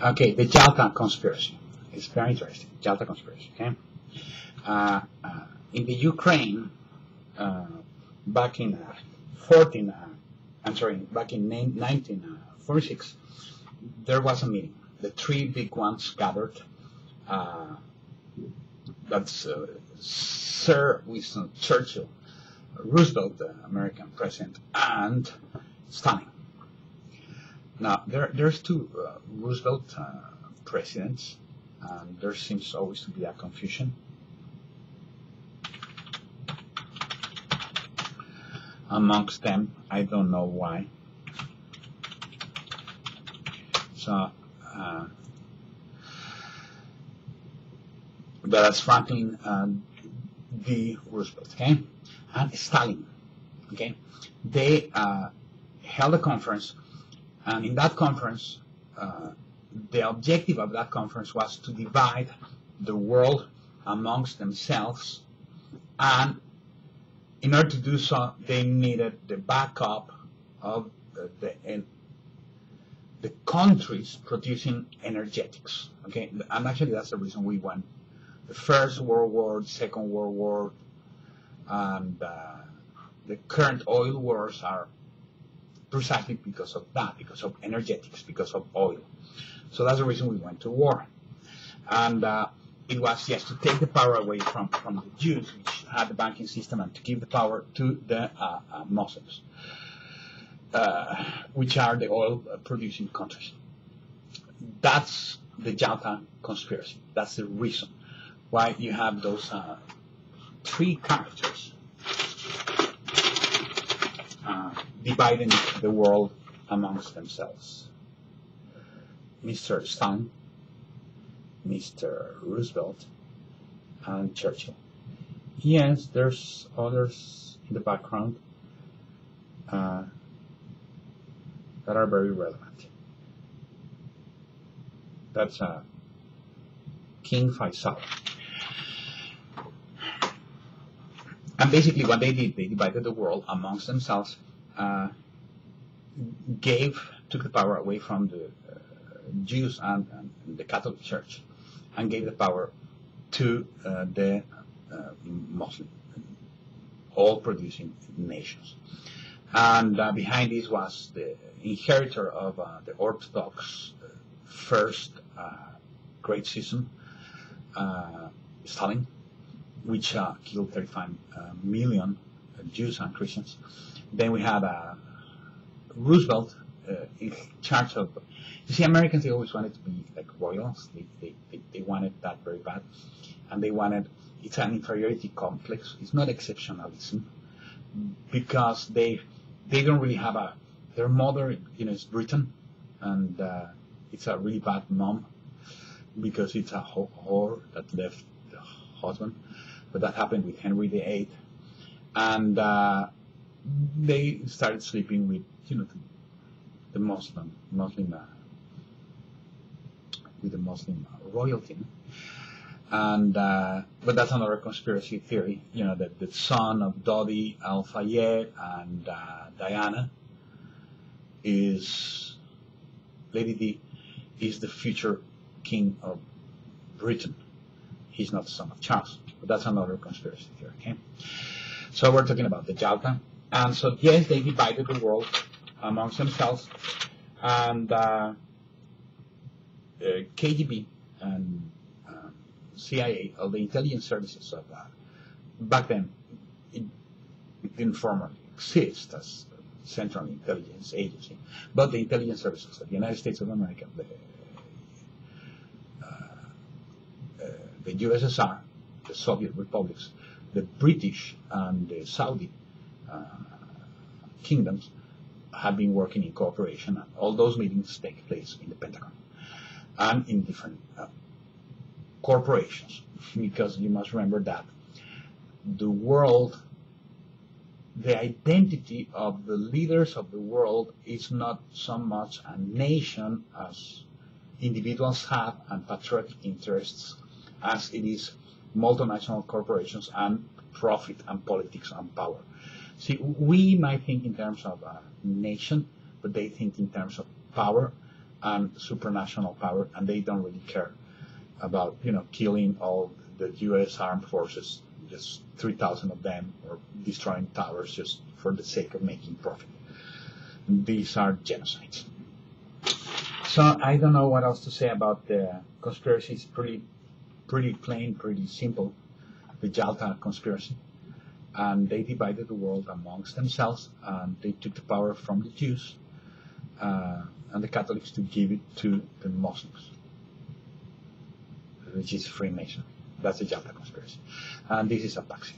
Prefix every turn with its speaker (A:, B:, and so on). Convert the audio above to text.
A: Okay, the Yalta Conspiracy. It's very interesting. Yalta Conspiracy. Okay. In the Ukraine, back in 14, back in 1946, there was a meeting. The three big ones gathered. That's Sir Winston Churchill, Roosevelt, the American president, and Stalin. Now, there's two Roosevelt presidents, and there seems always to be a confusion amongst them. I don't know why. So, but that's Franklin D. Roosevelt, okay, and Stalin, okay. They held a conference, and in that conference, the objective of that conference was to divide the world amongst themselves, and in order to do so, they needed the backup of the countries producing energetics. Okay, and actually that's the reason we won the First World War, the Second World War, and the current oil wars are precisely because of that, because of energetics, because of oil. So that's the reason we went to war. And it was, yes, to take the power away from the Jews, which had the banking system, and to give the power to the Muslims, which are the oil-producing countries. That's the Yalta Conspiracy. That's the reason why you have those three characters dividing the world amongst themselves. Mr. Stalin, Mr. Roosevelt, and Churchill. Yes, there's others in the background that are very relevant. That's King Faisal. And basically what they did, they divided the world amongst themselves, took the power away from the Jews and the Catholic Church, and gave the power to the Muslim, oil-producing nations. And behind this was the inheritor of the Orthodox first Great Schism, Stalin, which killed 35 million Jews and Christians. Then we had Roosevelt in charge of. You see, Americans, they always wanted to be like royals. They wanted that very bad, and they wanted. It's an inferiority complex. It's not exceptionalism, because they don't really have their mother, is Britain, and it's a really bad mom, because it's a whore that left the husband. But that happened with Henry VIII, and they started sleeping with the Muslim with the Muslim royalty. And but that's another conspiracy theory. That the son of Dodi Al-Fayed and Diana Lady Di is the future king of Britain. He's not the son of Charles. But that's another conspiracy theory. Okay. So we're talking about the Yalta, and so yes, they divided the world amongst themselves, and KGB and CIA, all the intelligence services of back then, it didn't formally exist as a central intelligence agency, but the intelligence services of the United States of America, the USSR, the Soviet republics, the British and the Saudi kingdoms have been working in cooperation, and all those meetings take place in the Pentagon and in different corporations, because you must remember that the world, the identity of the leaders of the world is not so much a nation as individuals have and patriotic interests, as it is multinational corporations and profit and politics and power. See, we might think in terms of a nation, but they think in terms of power and supranational power, and they don't really care about, killing all the U.S. armed forces, just 3,000 of them, or destroying towers just for the sake of making profit. These are genocides. So I don't know what else to say about the conspiracy. It's pretty plain, pretty simple, the Yalta conspiracy. And they divided the world amongst themselves, and they took the power from the Jews and the Catholics to give it to the Muslims, which is Freemason. That's the Yalta conspiracy. And this is a vaccine.